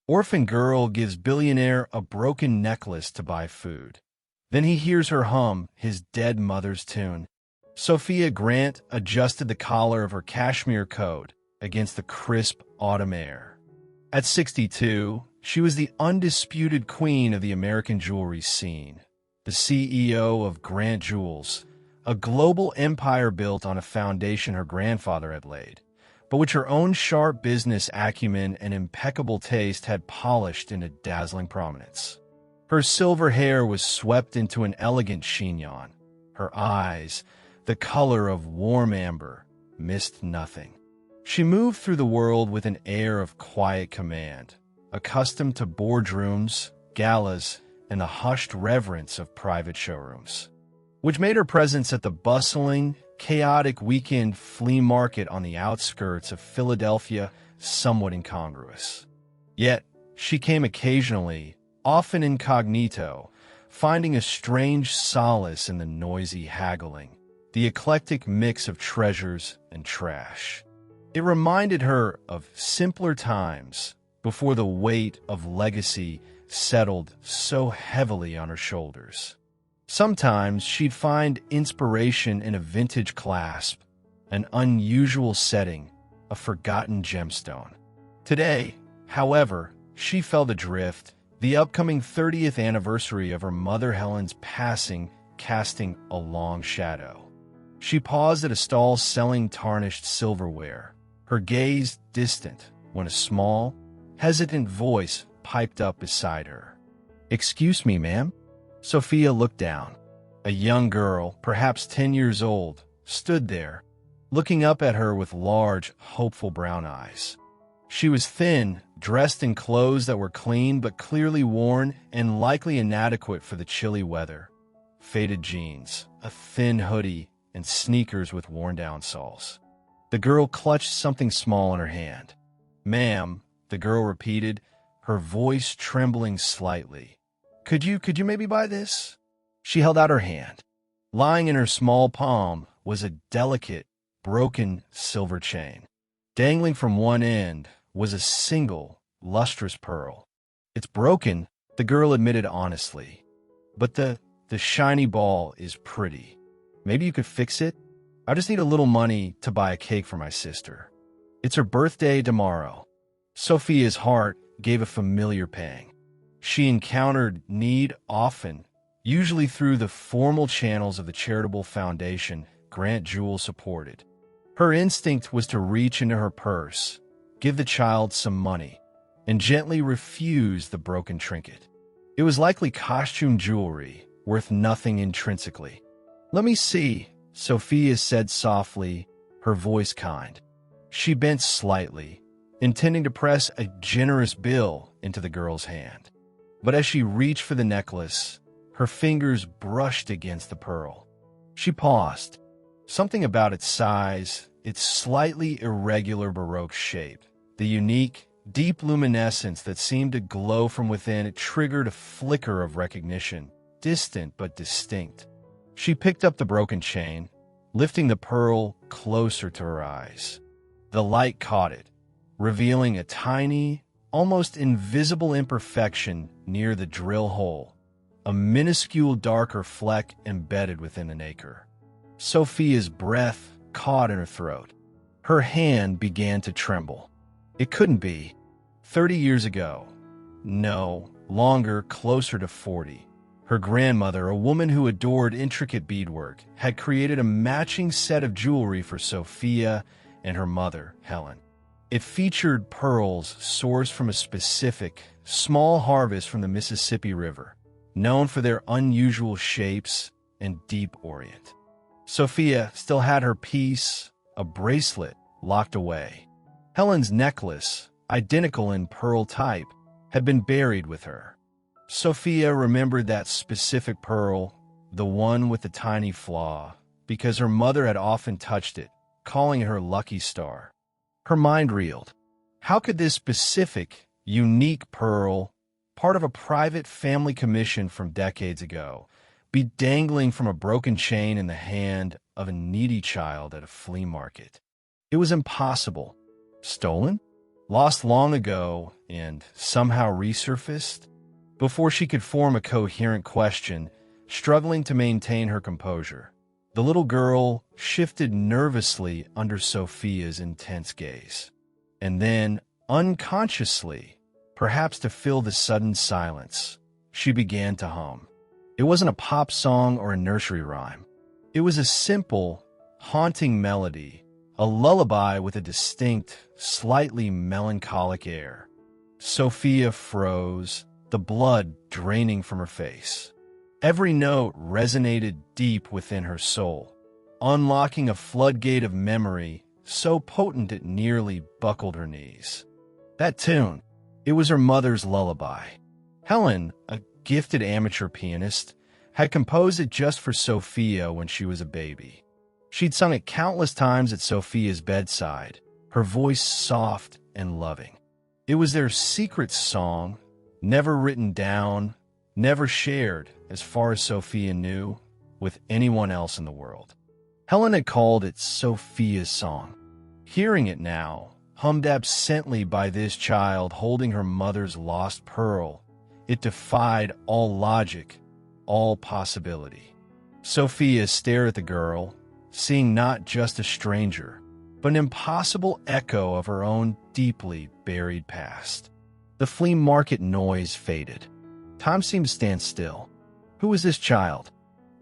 Orphan girl gives billionaire a broken necklace to buy food. Then he hears her hum his dead mother's tune. Sophia Grant adjusted the collar of her cashmere coat against the crisp autumn air. At 62, she was the undisputed queen of the American jewelry scene, the CEO of Grant Jewels, a global empire built on a foundation her grandfather had laid, but which her own sharp business acumen and impeccable taste had polished into dazzling prominence. Her silver hair was swept into an elegant chignon. Her eyes, the color of warm amber, missed nothing. She moved through the world with an air of quiet command, accustomed to boardrooms, galas, and the hushed reverence of private showrooms, which made her presence at the bustling, chaotic weekend flea market on the outskirts of Philadelphia somewhat incongruous. Yet, she came occasionally, often incognito, finding a strange solace in the noisy haggling, the eclectic mix of treasures and trash. It reminded her of simpler times before the weight of legacy settled so heavily on her shoulders. Sometimes she'd find inspiration in a vintage clasp, an unusual setting, a forgotten gemstone. Today, however, she felt adrift, the upcoming 30th anniversary of her mother Helen's passing casting a long shadow. She paused at a stall selling tarnished silverware, her gaze distant, when a small, hesitant voice piped up beside her. "Excuse me, ma'am?" Sophia looked down. A young girl, perhaps 10 years old, stood there, looking up at her with large, hopeful brown eyes. She was thin, dressed in clothes that were clean but clearly worn and likely inadequate for the chilly weather. Faded jeans, a thin hoodie, and sneakers with worn-down soles. The girl clutched something small in her hand. "Ma'am," the girl repeated, her voice trembling slightly. Could you maybe buy this?" She held out her hand. Lying in her small palm was a delicate, broken silver chain. Dangling from one end was a single, lustrous pearl. "It's broken," the girl admitted honestly. "But the shiny ball is pretty. Maybe you could fix it? I just need a little money to buy a cake for my sister. It's her birthday tomorrow." Sophia's heart gave a familiar pang. She encountered need often, usually through the formal channels of the charitable foundation Grant Jewel supported. Her instinct was to reach into her purse, give the child some money, and gently refuse the broken trinket. It was likely costume jewelry, worth nothing intrinsically. "Let me see," Sophia said softly, her voice kind. She bent slightly, intending to press a generous bill into the girl's hand. But as she reached for the necklace, her fingers brushed against the pearl. She paused. Something about its size, its slightly irregular Baroque shape, the unique, deep luminescence that seemed to glow from within, it triggered a flicker of recognition, distant but distinct. She picked up the broken chain, lifting the pearl closer to her eyes. The light caught it, revealing a tiny, almost invisible imperfection near the drill hole, a minuscule darker fleck embedded within an nacre. Sophia's breath caught in her throat. Her hand began to tremble. It couldn't be. 30 years ago. No, longer, closer to 40. Her grandmother, a woman who adored intricate beadwork, had created a matching set of jewelry for Sophia and her mother, Helen. It featured pearls sourced from a specific, small harvest from the Mississippi River, known for their unusual shapes and deep orient. Sophia still had her piece, a bracelet, locked away. Helen's necklace, identical in pearl type, had been buried with her. Sophia remembered that specific pearl, the one with the tiny flaw, because her mother had often touched it, calling it her lucky star. Her mind reeled. How could this specific, unique pearl, part of a private family commission from decades ago, be dangling from a broken chain in the hand of a needy child at a flea market? It was impossible. Stolen? lost long ago and somehow resurfaced? Before she could form a coherent question, struggling to maintain her composure, the little girl shifted nervously under Sophia's intense gaze. And then, unconsciously, perhaps to fill the sudden silence, she began to hum. It wasn't a pop song or a nursery rhyme. It was a simple, haunting melody, a lullaby with a distinct, slightly melancholic air. Sophia froze, the blood draining from her face. Every note resonated deep within her soul, unlocking a floodgate of memory so potent it nearly buckled her knees. That tune, it was her mother's lullaby. Helen, a gifted amateur pianist, had composed it just for Sophia when she was a baby. She'd sung it countless times at Sophia's bedside, her voice soft and loving. It was their secret song, never written down, never shared, as far as Sophia knew, with anyone else in the world. Helen had called it Sophia's song. Hearing it now, hummed absently by this child holding her mother's lost pearl, it defied all logic, all possibility. Sophia stared at the girl, seeing not just a stranger, but an impossible echo of her own deeply buried past. The flea market noise faded. Time seemed to stand still. Who was this child?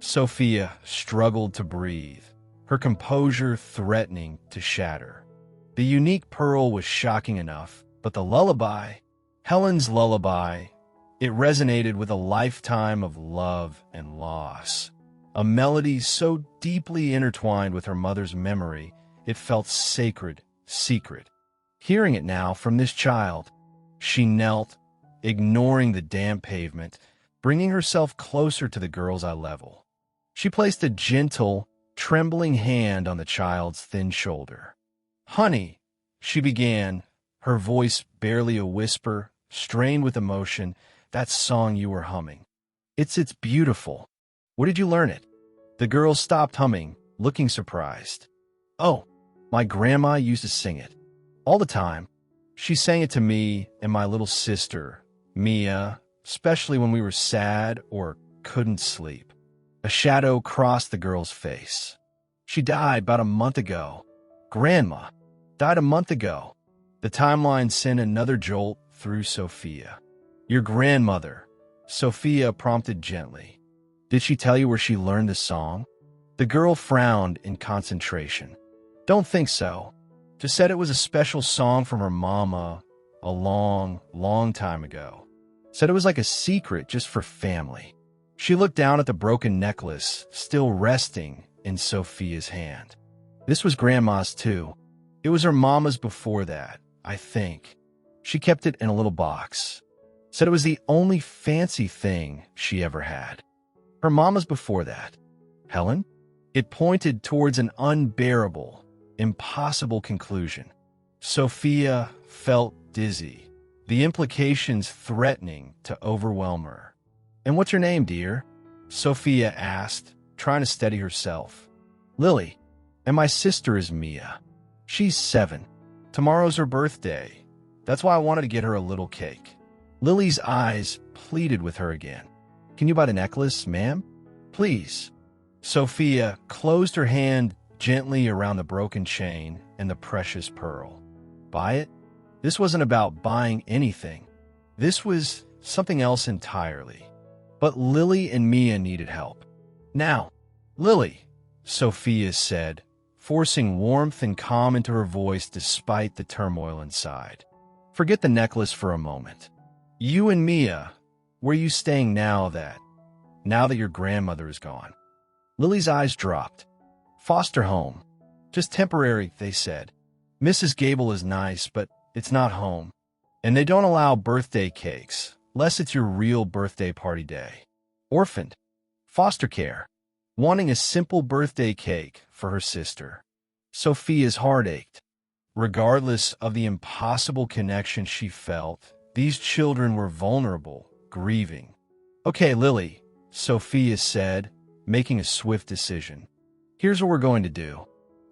Sophia struggled to breathe, her composure threatening to shatter. The unique pearl was shocking enough, but the lullaby, Helen's lullaby, it resonated with a lifetime of love and loss. A melody so deeply intertwined with her mother's memory, it felt sacred, secret. Hearing it now from this child, she knelt, ignoring the damp pavement, bringing herself closer to the girl's eye level. She placed a gentle, trembling hand on the child's thin shoulder. "Honey," she began, her voice barely a whisper, strained with emotion, "that song you were humming. It's beautiful. Where did you learn it?" The girl stopped humming, looking surprised. "Oh, my grandma used to sing it. All the time. She sang it to me and my little sister, Mia, especially when we were sad or couldn't sleep." A shadow crossed the girl's face. "She died about a month ago. Grandma died a month ago." The timeline sent another jolt through Sophia. "Your grandmother," Sophia prompted gently. "Did she tell you where she learned the song?" The girl frowned in concentration. "Don't think so. Just said it was a special song from her mama a long, long time ago. Said it was like a secret just for family." She looked down at the broken necklace, still resting in Sophia's hand. "This was Grandma's too. It was her mama's before that, I think. She kept it in a little box. Said it was the only fancy thing she ever had. Her mama's before that." "Helen?" It pointed towards an unbearable, impossible conclusion. Sophia felt dizzy, the implications threatening to overwhelm her. "And what's your name, dear?" Sophia asked, trying to steady herself. "Lily. And my sister is Mia. She's 7. Tomorrow's her birthday. That's why I wanted to get her a little cake." Lily's eyes pleaded with her again. "Can you buy the necklace, ma'am? Please." Sophia closed her hand gently around the broken chain and the precious pearl. Buy it? This wasn't about buying anything. This was something else entirely. But Lily and Mia needed help. "Now, Lily," Sophia said, forcing warmth and calm into her voice despite the turmoil inside. "Forget the necklace for a moment. You and Mia, where are you staying now that your grandmother is gone?" Lily's eyes dropped. "Foster home. Just temporary," they said. "Mrs. Gable is nice, but it's not home. And they don't allow birthday cakes, unless it's your real birthday party day. Orphaned. Foster care. Wanting a simple birthday cake for her sister." Sophia's heart ached. Regardless of the impossible connection she felt, these children were vulnerable, grieving. "Okay, Lily," Sophia said, making a swift decision. "Here's what we're going to do.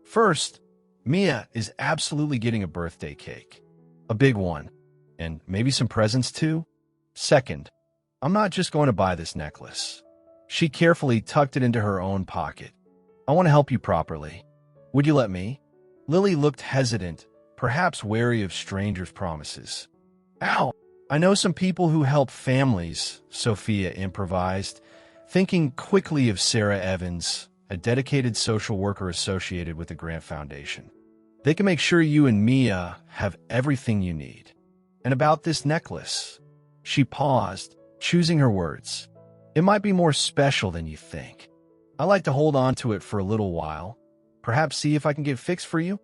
First, Mia is absolutely getting a birthday cake. a big one, and maybe some presents too. Second, I'm not just going to buy this necklace. She carefully tucked it into her own pocket. I want to help you properly. Would you let me? Lily looked hesitant, perhaps wary of strangers' promises. Ow! I know some people who help families, Sophia improvised, thinking quickly of Sarah Evans, a dedicated social worker associated with the Grant Foundation. They can make sure you and Mia have everything you need. And about this necklace, she paused, choosing her words. It might be more special than you think. I like to hold on to it for a little while, perhaps see if I can get fixed for you.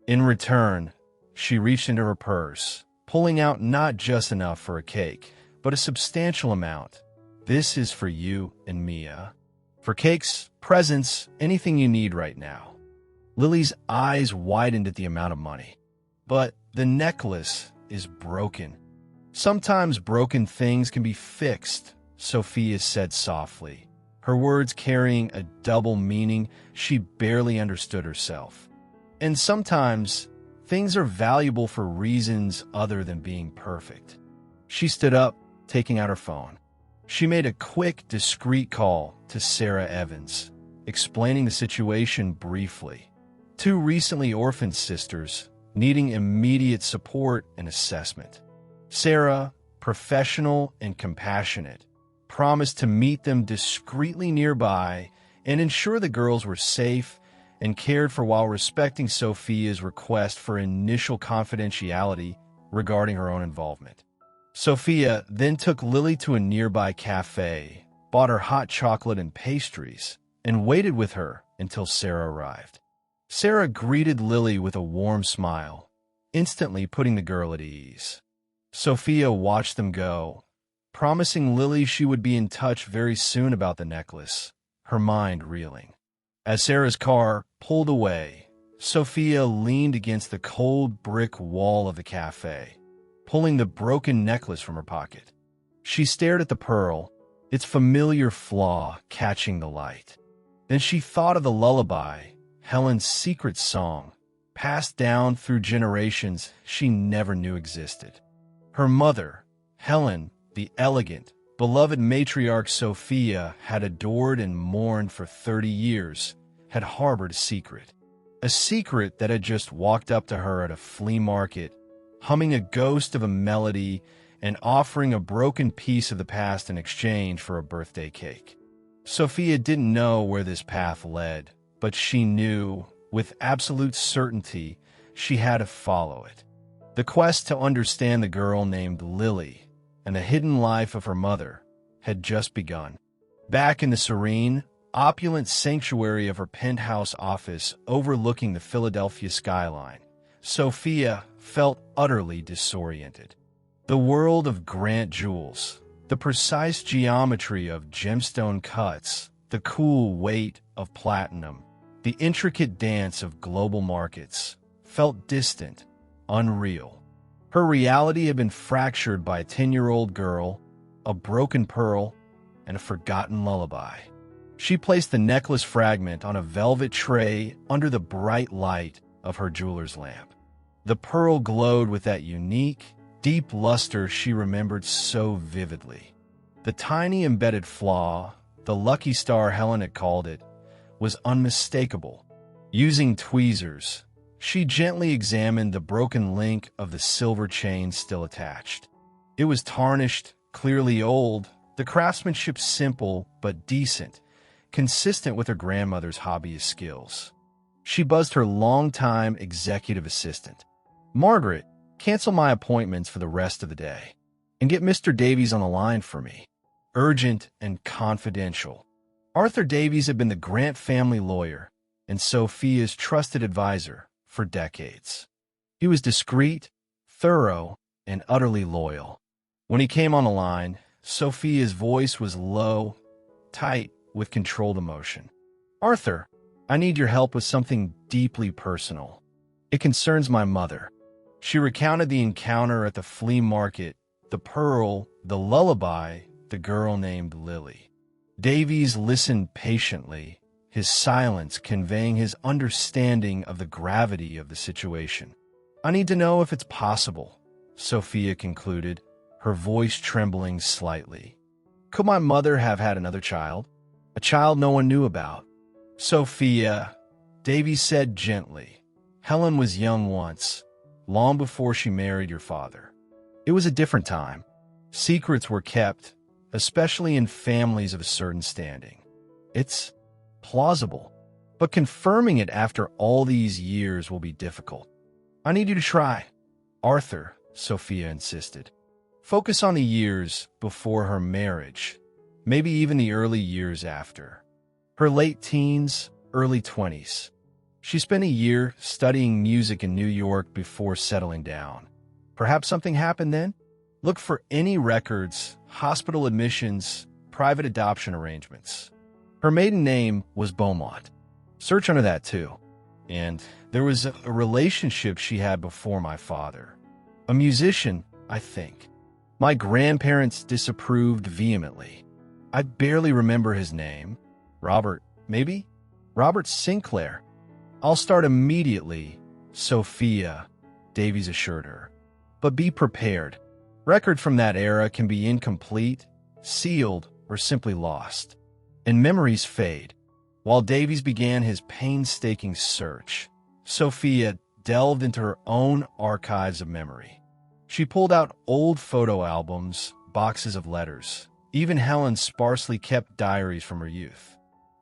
In return, she reached into her purse, pulling out not just enough for a cake, but a substantial amount. This is for you and Mia. For cakes, presents, anything you need right now. Lily's eyes widened at the amount of money. But the necklace is broken. Sometimes broken things can be fixed, Sophia said softly, her words carrying a double meaning she barely understood herself. And sometimes things are valuable for reasons other than being perfect. She stood up, taking out her phone. She made a quick, discreet call to Sarah Evans, explaining the situation briefly. Two recently orphaned sisters needing immediate support and assessment. Sarah, professional and compassionate, promised to meet them discreetly nearby and ensure the girls were safe and cared for while respecting Sophia's request for initial confidentiality regarding her own involvement. Sophia then took Lily to a nearby cafe, bought her hot chocolate and pastries, and waited with her until Sarah arrived. Sarah greeted Lily with a warm smile, instantly putting the girl at ease. Sophia watched them go, promising Lily she would be in touch very soon about the necklace, her mind reeling. As Sarah's car pulled away, Sophia leaned against the cold brick wall of the cafe, pulling the broken necklace from her pocket. She stared at the pearl, its familiar flaw catching the light. Then she thought of the lullaby, Helen's secret song, passed down through generations she never knew existed. Her mother, Helen, the elegant, beloved matriarch Sophia had adored and mourned for 30 years, had harbored a secret that had just walked up to her at a flea market, humming a ghost of a melody and offering a broken piece of the past in exchange for a birthday cake. Sophia didn't know where this path led, but she knew, with absolute certainty, she had to follow it. The quest to understand the girl named Lily and the hidden life of her mother had just begun. Back in the serene, opulent sanctuary of her penthouse office overlooking the Philadelphia skyline, Sophia felt utterly disoriented. The world of Grant jewels, the precise geometry of gemstone cuts, the cool weight of platinum, the intricate dance of global markets, felt distant, unreal. Her reality had been fractured by a 10-year-old girl, a broken pearl, and a forgotten lullaby. She placed the necklace fragment on a velvet tray under the bright light of her jeweler's lamp. The pearl glowed with that unique, deep luster she remembered so vividly. The tiny embedded flaw, the lucky star Helen had called it, was unmistakable. Using tweezers, she gently examined the broken link of the silver chain still attached. It was tarnished, clearly old, the craftsmanship simple but decent, consistent with her grandmother's hobbyist skills. She buzzed her longtime executive assistant. "Margaret, cancel my appointments for the rest of the day. And get Mr. Davies on the line for me. Urgent and confidential." Arthur Davies had been the Grant family lawyer and Sophia's trusted advisor for decades. He was discreet, thorough, and utterly loyal. When he came on the line, Sophia's voice was low, tight, with controlled emotion. "Arthur, I need your help with something deeply personal. It concerns my mother." She recounted the encounter at the flea market, the pearl, the lullaby, the girl named Lily. Davies listened patiently, his silence conveying his understanding of the gravity of the situation. "I need to know if it's possible," Sophia concluded, her voice trembling slightly. Could my mother have had another child? A child no one knew about? Sophia, Davy said gently. Helen was young once, long before she married your father. It was a different time. Secrets were kept, especially in families of a certain standing. It's plausible, but confirming it after all these years will be difficult. I need you to try. Arthur, Sophia insisted. Focus on the years before her marriage, maybe even the early years after. Her late teens, early 20s. She spent a year studying music in New York before settling down. Perhaps something happened then? Look for any records, hospital admissions, private adoption arrangements. Her maiden name was Beaumont. Search under that too. And there was a relationship she had before my father. A musician, I think. My grandparents disapproved vehemently. I barely remember his name. Robert, maybe? Robert Sinclair. I'll start immediately, Sophia, Davies assured her. But be prepared. Record from that era can be incomplete, sealed, or simply lost. And memories fade. While Davies began his painstaking search, Sophia delved into her own archives of memory. She pulled out old photo albums, boxes of letters, even Helen's sparsely kept diaries from her youth.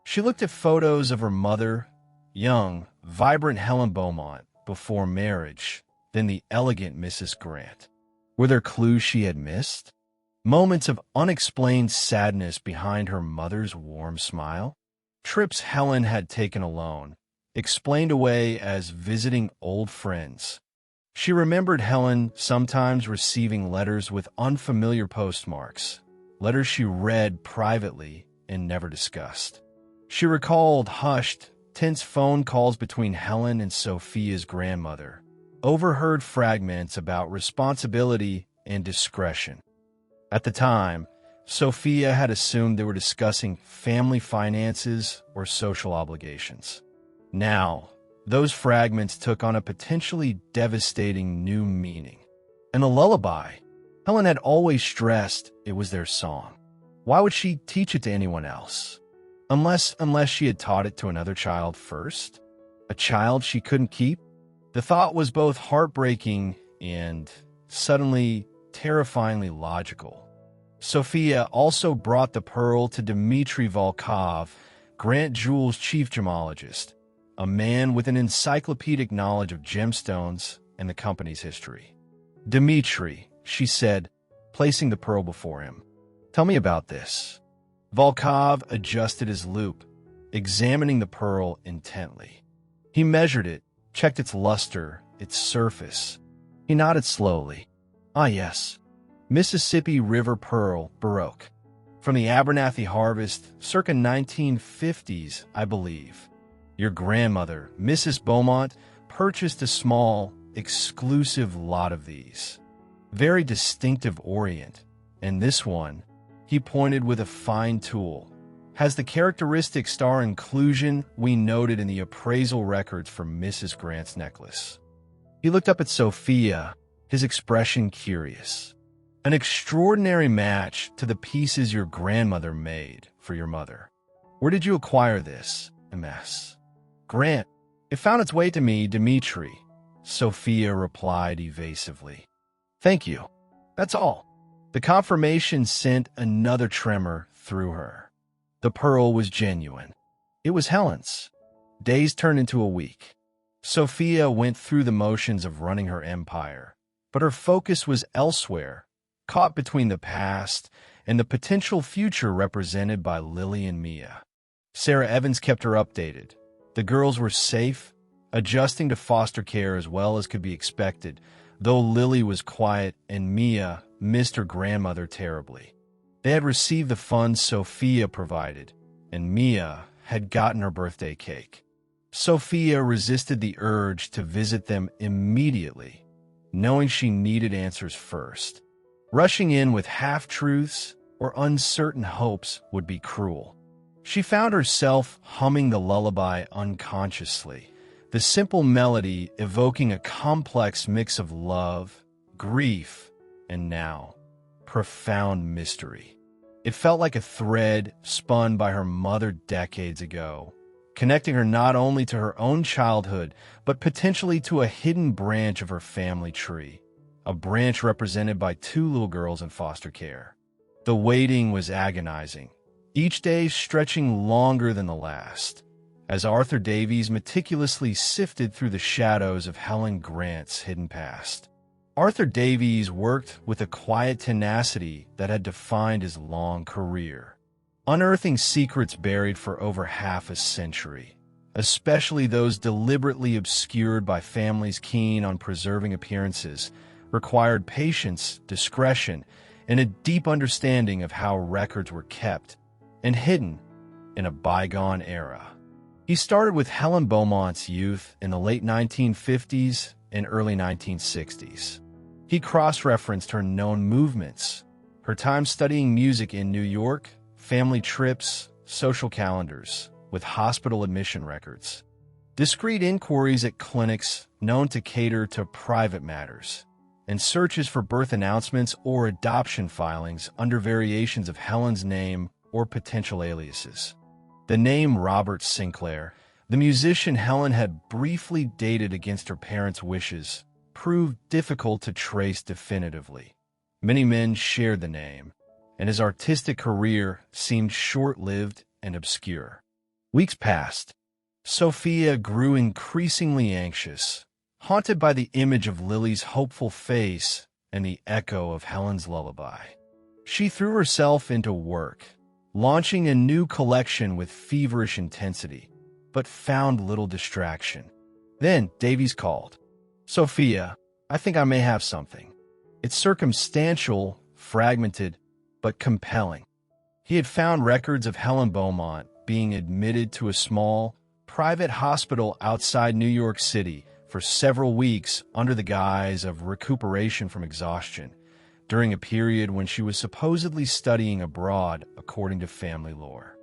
She looked at photos of her mother, young, vibrant Helen Beaumont, before marriage, then the elegant Mrs. Grant. Were there clues she had missed? Moments of unexplained sadness behind her mother's warm smile? Trips Helen had taken alone, explained away as visiting old friends. She remembered Helen sometimes receiving letters with unfamiliar postmarks, letters she read privately and never discussed. She recalled hushed, tense phone calls between Helen and Sophia's grandmother, overheard fragments about responsibility and discretion. At the time, Sophia had assumed they were discussing family finances or social obligations. Now, those fragments took on a potentially devastating new meaning. And a lullaby. Helen had always stressed it was their song. Why would she teach it to anyone else? Unless she had taught it to another child first? A child she couldn't keep? The thought was both heartbreaking and suddenly terrifyingly logical. Sophia also brought the pearl to Dmitry Volkov, Grant Jewel's chief gemologist, a man with an encyclopedic knowledge of gemstones and the company's history. Dmitry, she said, placing the pearl before him. Tell me about this. Volkov adjusted his loupe, examining the pearl intently. He measured it, checked its luster, its surface. He nodded slowly. Ah, yes. Mississippi River Pearl, Baroque. From the Abernathy harvest, circa 1950s, I believe. Your grandmother, Mrs. Beaumont, purchased a small, exclusive lot of these. Very distinctive orient. And this one, he pointed with a fine tool, has the characteristic star inclusion we noted in the appraisal records for Mrs. Grant's necklace. He looked up at Sophia, his expression curious. An extraordinary match to the pieces your grandmother made for your mother. Where did you acquire this, MS? Grant. It found its way to me, Dmitry, Sophia replied evasively. Thank you. That's all. The confirmation sent another tremor through her. The pearl was genuine. It was Helen's. Days turned into a week. Sophia went through the motions of running her empire, but her focus was elsewhere, caught between the past and the potential future represented by Lily and Mia. Sarah Evans kept her updated. The girls were safe, adjusting to foster care as well as could be expected, though Lily was quiet and Mia missed her grandmother terribly. They had received the funds Sophia provided, and Mia had gotten her birthday cake. Sophia resisted the urge to visit them immediately, knowing she needed answers first. Rushing in with half-truths or uncertain hopes would be cruel. She found herself humming the lullaby unconsciously, the simple melody evoking a complex mix of love, grief, and now, profound mystery. It felt like a thread spun by her mother decades ago, connecting her not only to her own childhood, but potentially to a hidden branch of her family tree, a branch represented by 2 little girls in foster care. The waiting was agonizing, each day stretching longer than the last, as Arthur Davies meticulously sifted through the shadows of Helen Grant's hidden past. Arthur Davies worked with a quiet tenacity that had defined his long career, unearthing secrets buried for over half a century, especially those deliberately obscured by families keen on preserving appearances, required patience, discretion, and a deep understanding of how records were kept and hidden in a bygone era. He started with Helen Beaumont's youth in the late 1950s and early 1960s. He cross-referenced her known movements, her time studying music in New York, family trips, social calendars, with hospital admission records, discreet inquiries at clinics known to cater to private matters, and searches for birth announcements or adoption filings under variations of Helen's name or potential aliases. The name Robert Sinclair, the musician Helen had briefly dated against her parents' wishes, proved difficult to trace definitively. Many men shared the name, and his artistic career seemed short-lived and obscure. Weeks passed. Sophia grew increasingly anxious, haunted by the image of Lily's hopeful face and the echo of Helen's lullaby. She threw herself into work, launching a new collection with feverish intensity, but found little distraction. Then Davies called. "Sophia, I think I may have something. It's circumstantial, fragmented, but compelling." He had found records of Helen Beaumont being admitted to a small, private hospital outside New York City for several weeks under the guise of recuperation from exhaustion, during a period when she was supposedly studying abroad, according to family lore.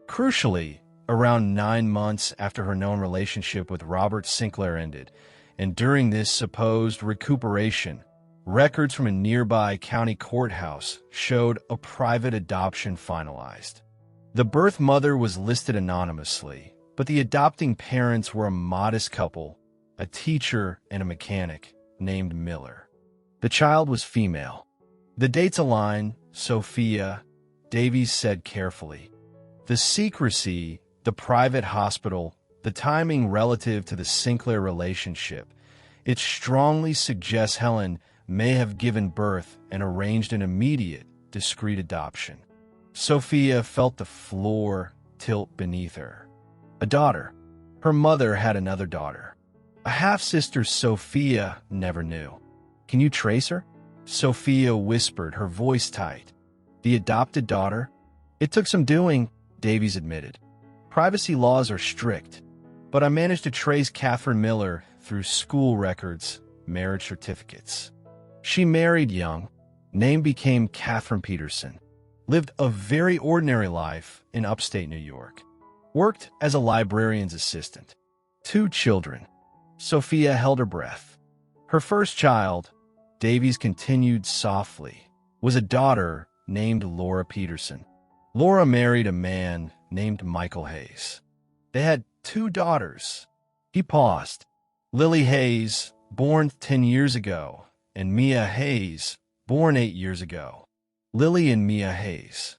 Crucially, around 9 months after her known relationship with Robert Sinclair ended, and during this supposed recuperation, records from a nearby county courthouse showed a private adoption finalized. The birth mother was listed anonymously, but the adopting parents were a modest couple, a teacher and a mechanic, named Miller. The child was female. The dates align, Sophia, Davies said carefully. The secrecy, the private hospital, the timing relative to the Sinclair relationship, it strongly suggests Helen may have given birth and arranged an immediate, discreet adoption. Sophia felt the floor tilt beneath her. A daughter. Her mother had another daughter. A half-sister Sophia never knew. "Can you trace her?" Sophia whispered, her voice tight. "The adopted daughter?" "It took some doing," Davies admitted. "Privacy laws are strict, but I managed to trace Catherine Miller through school records, marriage certificates. She married young. Name became Catherine Peterson. Lived a very ordinary life in upstate New York. Worked as a librarian's assistant. 2 children." Sophia held her breath. Her first child, Davies continued softly, was a daughter named Laura Peterson. Laura married a man named Michael Hayes. They had 2 daughters. He paused. Lily Hayes, born 10 years ago, and Mia Hayes, born 8 years ago. Lily and Mia Hayes.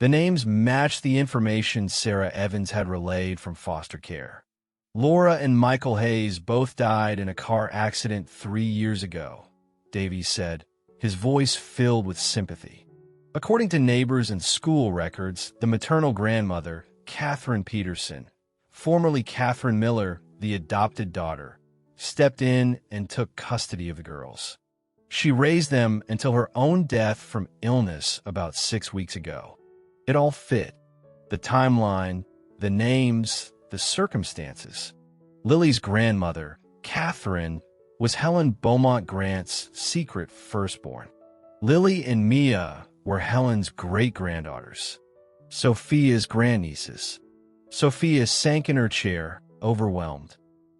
The names matched the information Sarah Evans had relayed from foster care. Laura and Michael Hayes both died in a car accident 3 years ago, Davies said, his voice filled with sympathy. According to neighbors and school records, the maternal grandmother, Catherine Peterson, formerly Catherine Miller, the adopted daughter, stepped in and took custody of the girls. She raised them until her own death from illness about 6 weeks ago. It all fit. The timeline, the names, the circumstances. Lily's grandmother, Catherine, was Helen Beaumont Grant's secret firstborn. Lily and Mia were Helen's great-granddaughters, Sophia's grandnieces. Sophia sank in her chair, overwhelmed.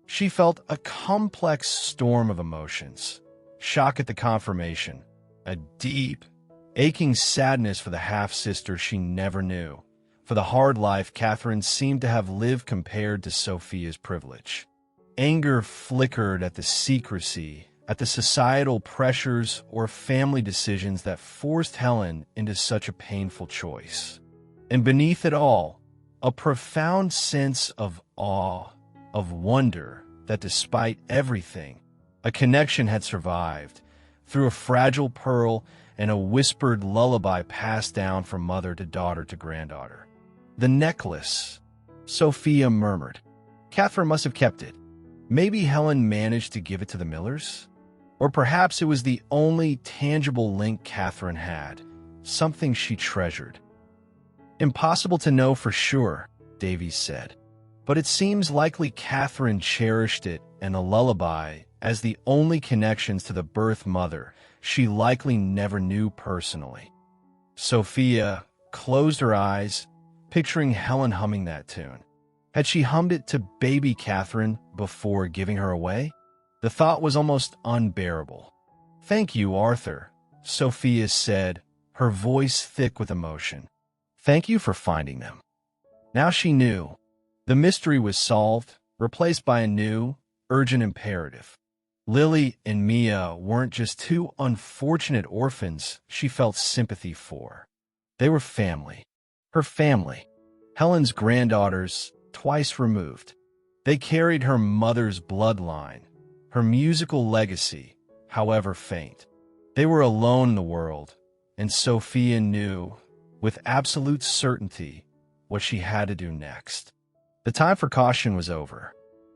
She felt a complex storm of emotions. shock at the confirmation, a deep, aching sadness for the half-sister she never knew, for the hard life Catherine seemed to have lived compared to Sophia's privilege. Anger flickered at the secrecy, at the societal pressures or family decisions that forced Helen into such a painful choice. And beneath it all, a profound sense of awe, of wonder that despite everything, a connection had survived through a fragile pearl and a whispered lullaby passed down from mother to daughter to granddaughter. The necklace, Sophia murmured. Catherine must have kept it. Maybe Helen managed to give it to the Millers? Or perhaps it was the only tangible link Catherine had, something she treasured. Impossible to know for sure, Davies said, but it seems likely Catherine cherished it and the lullaby as the only connections to the birth mother she likely never knew personally. Sophia closed her eyes, picturing Helen humming that tune. Had she hummed it to baby Catherine before giving her away? The thought was almost unbearable. "Thank you, Arthur," Sophia said, her voice thick with emotion. "Thank you for finding them." Now she knew. The mystery was solved, replaced by a new, urgent imperative. Lily and Mia weren't just two unfortunate orphans she felt sympathy for. They were family. Her family. Helen's granddaughters, twice removed. They carried her mother's bloodline, her musical legacy, however faint. They were alone in the world, and Sophia knew, with absolute certainty, what she had to do next. The time for caution was over.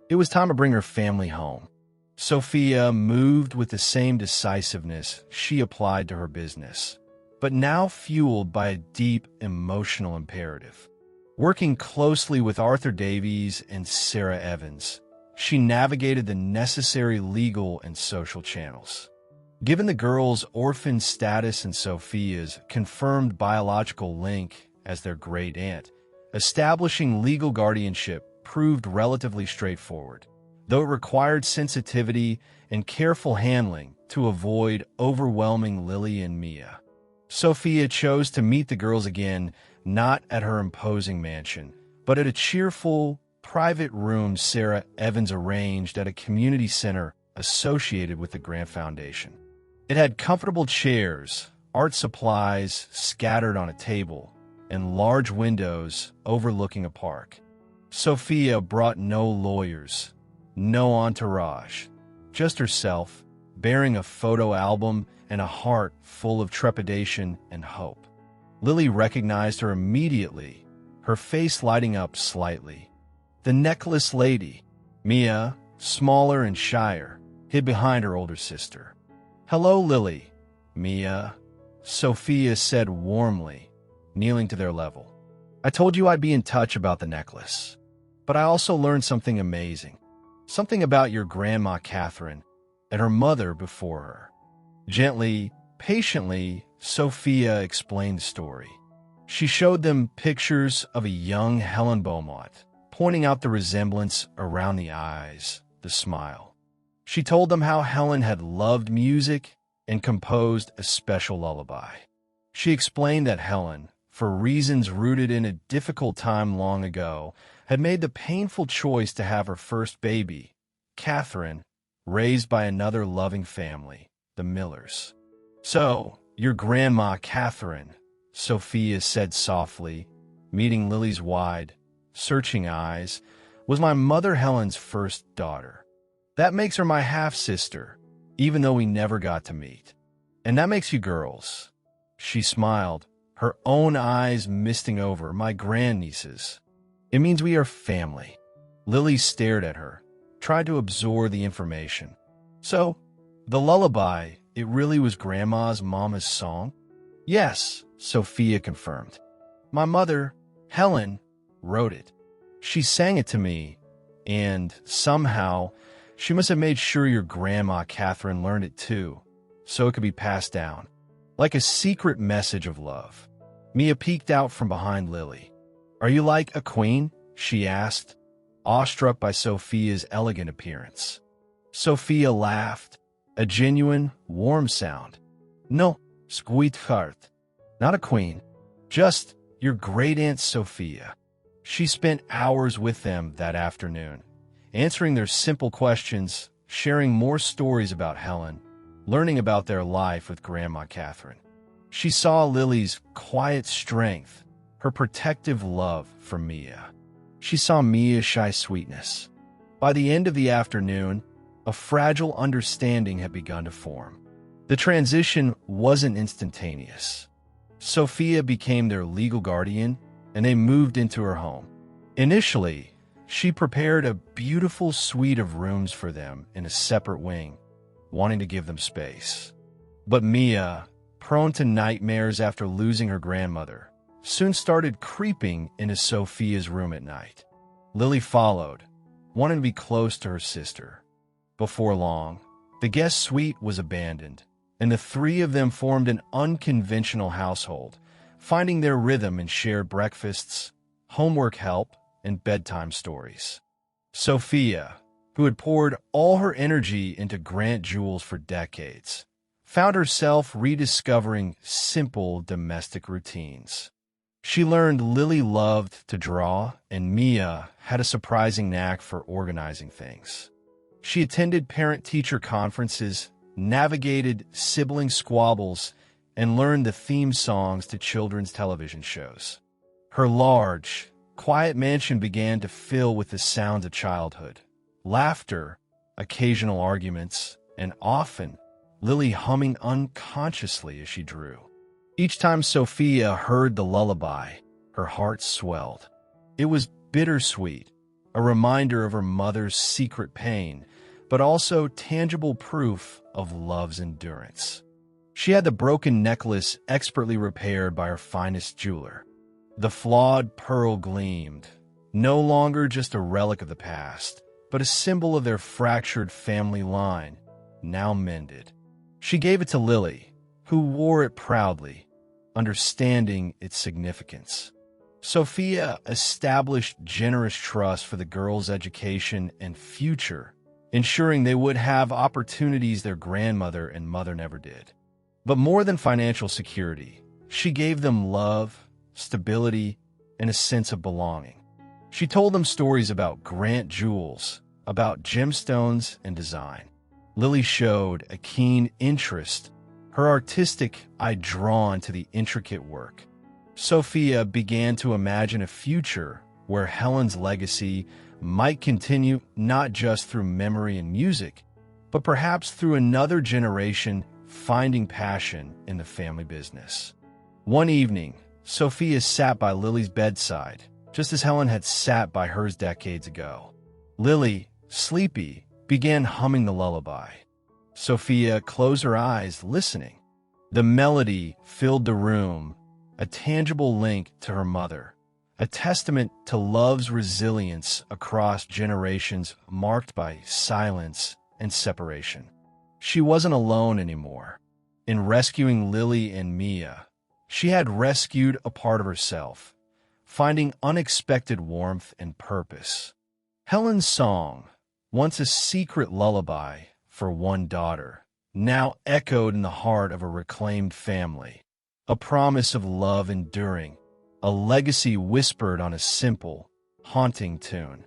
It was time to bring her family home. Sophia moved with the same decisiveness she applied to her business, but now fueled by a deep emotional imperative. Working closely with Arthur Davies and Sarah Evans, she navigated the necessary legal and social channels. Given the girls' orphan status and Sophia's confirmed biological link as their great-aunt, establishing legal guardianship proved relatively straightforward, though it required sensitivity and careful handling to avoid overwhelming Lily and Mia. Sophia chose to meet the girls again, not at her imposing mansion, but at a cheerful, private room Sarah Evans arranged at a community center associated with the Grant Foundation. It had comfortable chairs, art supplies scattered on a table, and large windows overlooking a park. Sophia brought no lawyers, no entourage, just herself, bearing a photo album and a heart full of trepidation and hope. Lily recognized her immediately, her face lighting up slightly. The necklace lady, Mia, smaller and shyer, hid behind her older sister. "Hello, Lily." "Mia," Sophia said warmly, kneeling to their level. "I told you I'd be in touch about the necklace, but I also learned something amazing. Something about your grandma Catherine and her mother before her." Gently, patiently, Sophia explained the story. She showed them pictures of a young Helen Beaumont, pointing out the resemblance around the eyes, the smile. She told them how Helen had loved music and composed a special lullaby. She explained that Helen, for reasons rooted in a difficult time long ago, had made the painful choice to have her first baby, Catherine, raised by another loving family, the Millers. "So, your grandma Catherine," Sophia said softly, meeting Lily's wide, searching eyes, "was my mother Helen's first daughter. That makes her my half-sister, even though we never got to meet. And that makes you girls." She smiled, her own eyes misting over, "my grandnieces. It means we are family." Lily stared at her, tried to absorb the information. "So, the lullaby, it really was Grandma's mama's song?" "Yes," Sophia confirmed. "My mother, Helen, wrote it. She sang it to me, and somehow she must have made sure your grandma Catherine learned it too, so it could be passed down, like a secret message of love." Mia peeked out from behind Lily. "Are you like a queen?" she asked, awestruck by Sophia's elegant appearance. Sophia laughed, a genuine, warm sound. No, sweetheart, not a queen, just your great-aunt Sophia. She spent hours with them that afternoon, answering their simple questions, sharing more stories about Helen, learning about their life with Grandma Catherine. She saw Lily's quiet strength, her protective love for Mia. She saw Mia's shy sweetness. By the end of the afternoon, a fragile understanding had begun to form. The transition wasn't instantaneous. Sophia became their legal guardian, and they moved into her home. Initially, she prepared a beautiful suite of rooms for them in a separate wing, wanting to give them space. But Mia, prone to nightmares after losing her grandmother, soon started creeping into Sophia's room at night. Lily followed, wanting to be close to her sister. Before long, the guest suite was abandoned, and the three of them formed an unconventional household, finding their rhythm in shared breakfasts, homework help, and bedtime stories. Sophia, who had poured all her energy into Grant Jewels for decades, found herself rediscovering simple domestic routines. She learned Lily loved to draw, and Mia had a surprising knack for organizing things. She attended parent-teacher conferences, navigated sibling squabbles, and learned the theme songs to children's television shows. Her large, quiet mansion began to fill with the sounds of childhood, laughter, occasional arguments, and often Lily humming unconsciously as she drew. Each time Sophia heard the lullaby, her heart swelled. It was bittersweet, a reminder of her mother's secret pain, but also tangible proof of love's endurance. She had the broken necklace expertly repaired by her finest jeweler. The flawed pearl gleamed, no longer just a relic of the past, but a symbol of their fractured family line, now mended. She gave it to Lily, who wore it proudly, understanding its significance. Sophia established generous trust for the girls' education and future, ensuring they would have opportunities their grandmother and mother never did. But more than financial security, she gave them love, stability, and a sense of belonging. She told them stories about Grant Jewels, about gemstones and design. Lily showed a keen interest, her artistic eye drawn to the intricate work. Sophia began to imagine a future where Helen's legacy might continue not just through memory and music, but perhaps through another generation finding passion in the family business. One evening, Sophia sat by Lily's bedside, just as Helen had sat by hers decades ago. Lily, sleepy, began humming the lullaby. Sophia closed her eyes, listening. The melody filled the room, a tangible link to her mother, a testament to love's resilience across generations marked by silence and separation. She wasn't alone anymore. In rescuing Lily and Mia, she had rescued a part of herself, finding unexpected warmth and purpose. Helen's song, once a secret lullaby for one daughter, now echoed in the heart of a reclaimed family, a promise of love enduring, a legacy whispered on a simple, haunting tune.